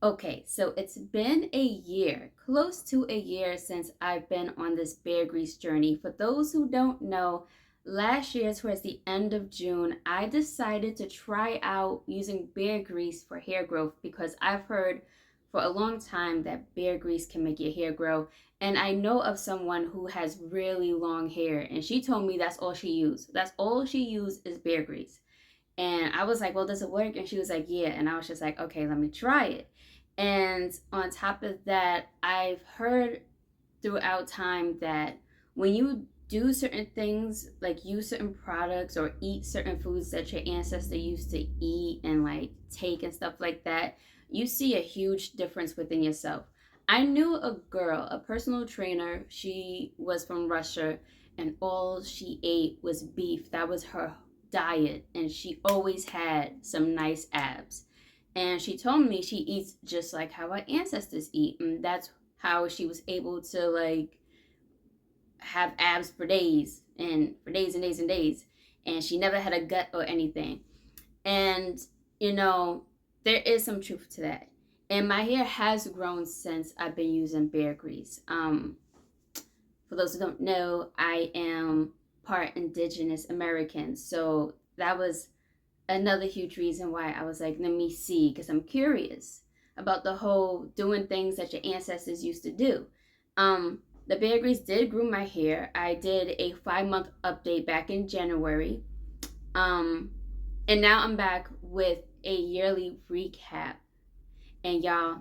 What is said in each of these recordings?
Okay, so it's been a year, close to a year since I've been on this bear grease journey. For those who don't know, last year, towards the end of June, I decided to try out using bear grease for hair growth because I've heard for a long time that bear grease can make your hair grow. And I know of someone who has really long hair, and she told me that's all she used. That's all she used is bear grease. And I was like, well, does it work? And she was like, yeah. And I was just like, okay, let me try it. And on top of that, I've heard throughout time that when you do certain things, like use certain products or eat certain foods that your ancestors used to eat and like take and stuff like that, you see a huge difference within yourself. I knew a girl, a personal trainer. She was from Russia, and all she ate was beef. That was her diet, and she always had some nice abs. And she told me she eats just like how our ancestors eat, and that's how she was able to like have abs for days and for days and days and days. And she never had a gut or anything. And you know, there is some truth to that. And my hair has grown since I've been using bear grease. For those who don't know, I am part Indigenous American, so that was another huge reason why I was like, let me see, because I'm curious about the whole doing things that your ancestors used to do. The Bear Grease did groom my hair. I did a 5 month update back in January. Um, and now I'm back with a yearly recap. And y'all,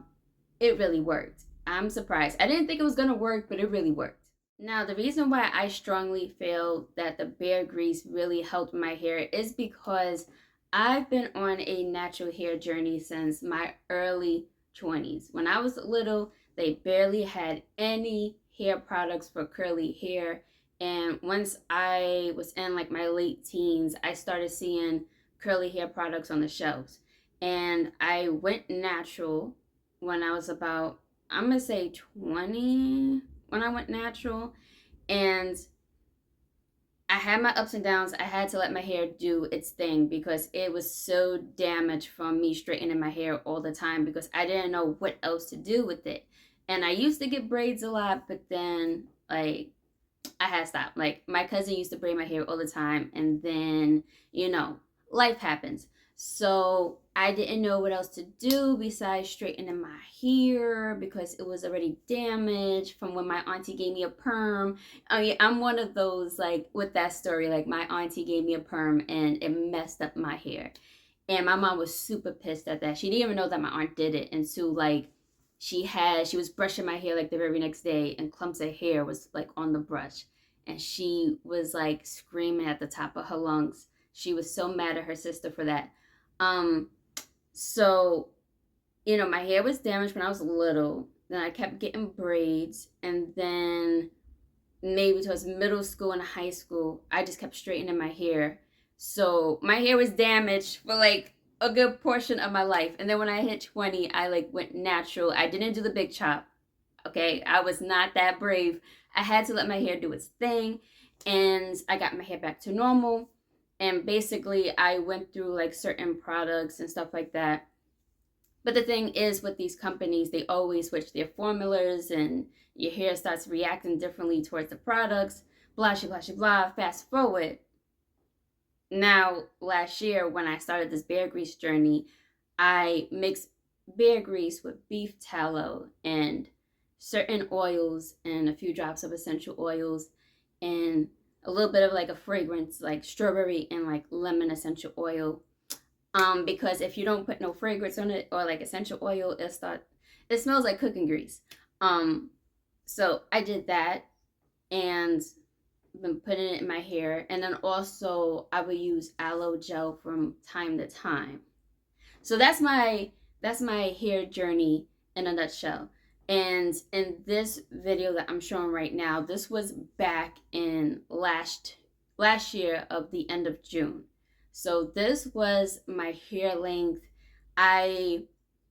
it really worked. I'm surprised. I didn't think it was gonna work, but it really worked. Now, the reason why I strongly feel that the bear grease really helped my hair is because I've been on a natural hair journey since my early 20s. When I was little, they barely had any hair products for curly hair. And once I was in like my late teens, I started seeing curly hair products on the shelves. And I went natural when I was about, I'm gonna say 20 when I went natural. And I had my ups and downs. I had to let my hair do its thing because it was so damaged from me straightening my hair all the time because I didn't know what else to do with it. And I used to get braids a lot, but then like I had stopped. Like my cousin used to braid my hair all the time, and then life happens. So I didn't know what else to do besides straightening my hair because it was already damaged from when my auntie gave me a perm. Oh yeah, I'm one of those like with that story. Like my auntie gave me a perm and it messed up my hair, and my mom was super pissed at that. She didn't even know that my aunt did it until like she was brushing my hair like the very next day, and clumps of hair was like on the brush, and she was like screaming at the top of her lungs. She was so mad at her sister for that. um so my hair was damaged when I was little. Then I kept getting braids, and then maybe towards middle school and high school, I just kept straightening my hair. So my hair was damaged for like a good portion of my life. And then when I hit 20, I like went natural. I didn't do the big chop. Okay. I was not that brave. I had to let my hair do its thing. And I got my hair back to normal. And basically, I went through like certain products and stuff like that. But the thing is, with these companies, they always switch their formulas, and your hair starts reacting differently towards the products. Blah, blah, blah, blah. Fast forward. Now, last year, when I started this bear grease journey, I mixed bear grease with beef tallow and certain oils and a few drops of essential oils and a little bit of like a fragrance, like strawberry and like lemon essential oil. Because if you don't put no fragrance on it or like essential oil, it smells like cooking grease. Um, so I did that and been putting it in my hair, and then also I would use aloe gel from time to time. So that's my hair journey in a nutshell. And in this video that I'm showing right now, this was back in last year of the end of June. So this was my hair length. I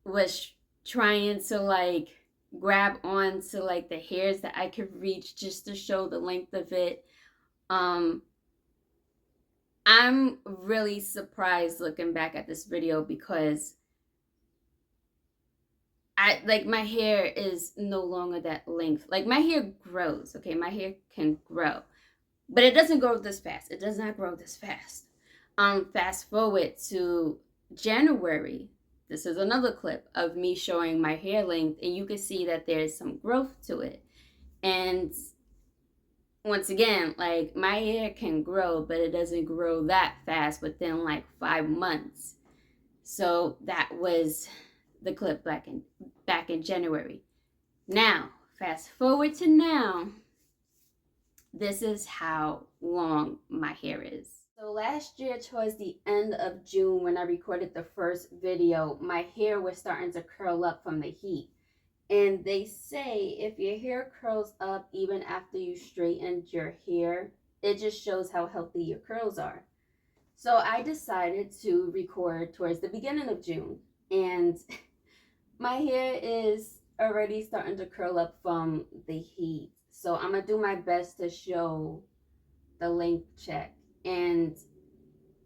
was trying to like grab on to like the hairs that I could reach just to show the length of it. um I'm really surprised looking back at this video because I like my hair is no longer that length. Like my hair grows, okay? My hair can grow, but it doesn't grow this fast. It does not grow this fast. Fast forward to January. This is another clip of me showing my hair length, and you can see that there's some growth to it. And once again, like my hair can grow, but it doesn't grow that fast within like 5 months. So that was the clip back in January. Now, fast forward to now, this is how long my hair is. So last year towards the end of June when I recorded the first video, my hair was starting to curl up from the heat. And they say if your hair curls up even after you straightened your hair, it just shows how healthy your curls are. So I decided to record towards the beginning of June, and my hair is already starting to curl up from the heat. So I'm gonna do my best to show the length check. And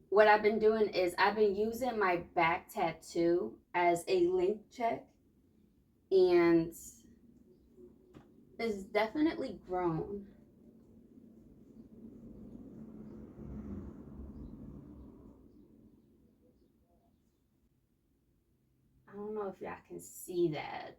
what I've been doing is I've been using my back tattoo as a length check, and it's definitely grown. I don't know if y'all can see that.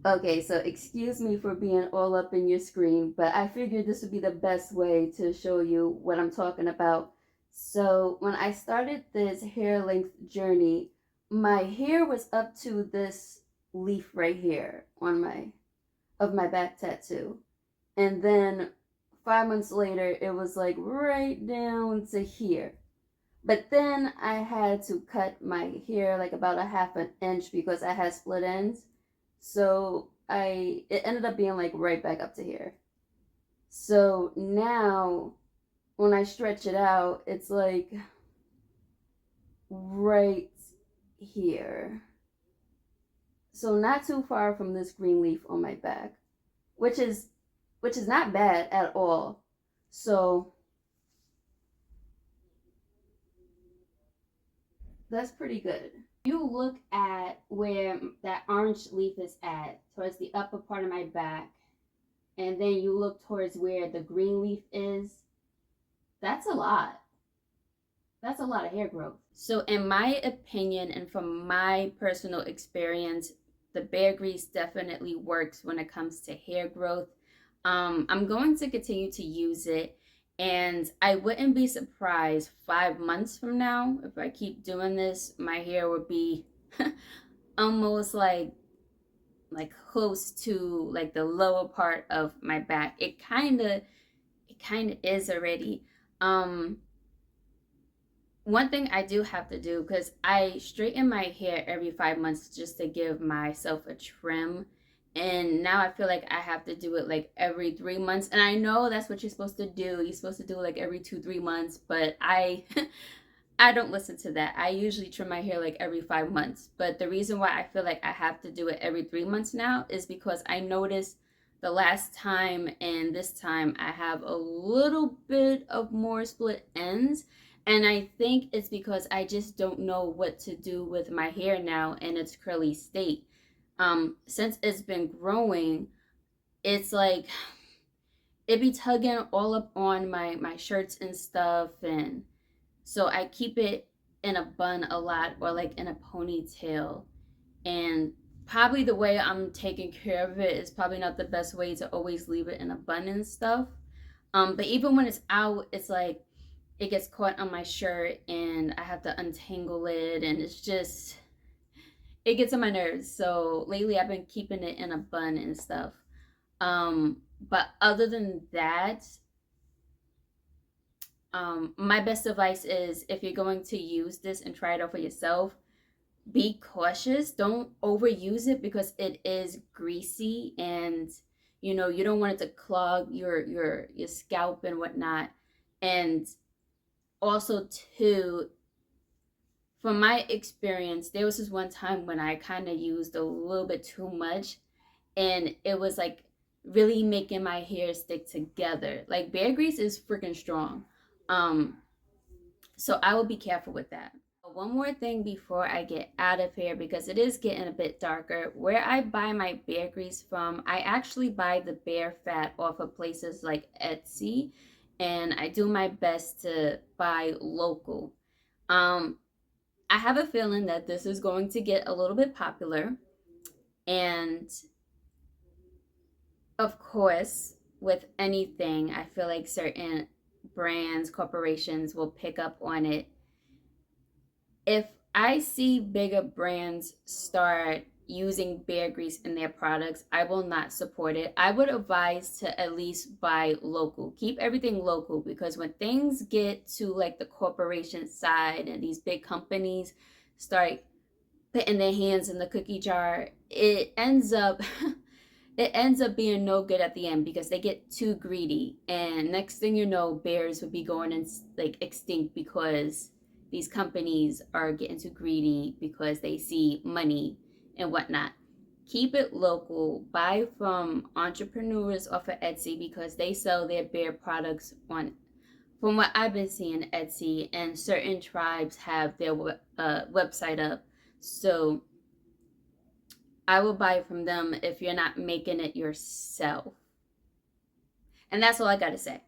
Okay, so excuse me for being all up in your screen, but I figured this would be the best way to show you what I'm talking about. So when I started this hair length journey, my hair was up to this leaf right here on my back tattoo. And then 5 months later, it was like right down to here. But then I had to cut my hair like about a half an inch because I had split ends. So it ended up being like right back up to here. So now when I stretch it out, it's like right here. So not too far from this green leaf on my back, which is not bad at all. So that's pretty good. You look at where that orange leaf is at, towards the upper part of my back, and then you look towards where the green leaf is, that's a lot. That's a lot of hair growth. So, in my opinion, and from my personal experience, the bear grease definitely works when it comes to hair growth. I'm going to continue to use it, and I wouldn't be surprised 5 months from now if I keep doing this, my hair would be almost like close to like the lower part of my back. It kind of is already. Um, One thing I do have to do, because I straighten my hair every 5 months just to give myself a trim. And now I feel like I have to do it like every 3 months. And I know that's what you're supposed to do. You're supposed to do it like every 2, 3 months. But I don't listen to that. I usually trim my hair like every 5 months. But the reason why I feel like I have to do it every 3 months now is because I noticed the last time and this time I have a little bit of more split ends. And I think it's because I just don't know what to do with my hair now in its curly state. Since it's been growing, it's like it be tugging all up on my shirts and stuff, and so I keep it in a bun a lot or like in a ponytail. And probably the way I'm taking care of it is probably not the best way to always leave it in a bun and stuff. But even when it's out, it's like it gets caught on my shirt and I have to untangle it, and it gets on my nerves. So lately I've been keeping it in a bun and stuff. But other than that, my best advice is if you're going to use this and try it out for yourself, be cautious. Don't overuse it because it is greasy, and you don't want it to clog your scalp and whatnot. And also too, from my experience, there was this one time when I kind of used a little bit too much, and it was like really making my hair stick together. Like bear grease is freaking strong. Um so I will be careful with that. One more thing before I get out of here, because it is getting a bit darker. Where I buy my bear grease from, I actually buy the bear fat off of places like Etsy, and I do my best to buy local. Um, I have a feeling that this is going to get a little bit popular, and of course, with anything, I feel like certain brands, corporations will pick up on it. If I see bigger brands start using bear grease in their products, I will not support it. I would advise to at least buy local. Keep everything local, because when things get to like the corporation side and these big companies start putting their hands in the cookie jar, it ends up being no good at the end, because they get too greedy, and next thing you know, bears would be going and like extinct, because these companies are getting too greedy because they see money and whatnot. Keep it local. Buy from entrepreneurs off of Etsy, because they sell their bear products on, from what I've been seeing, Etsy, and certain tribes have their website up. So I will buy from them if you're not making it yourself. And that's all I got to say.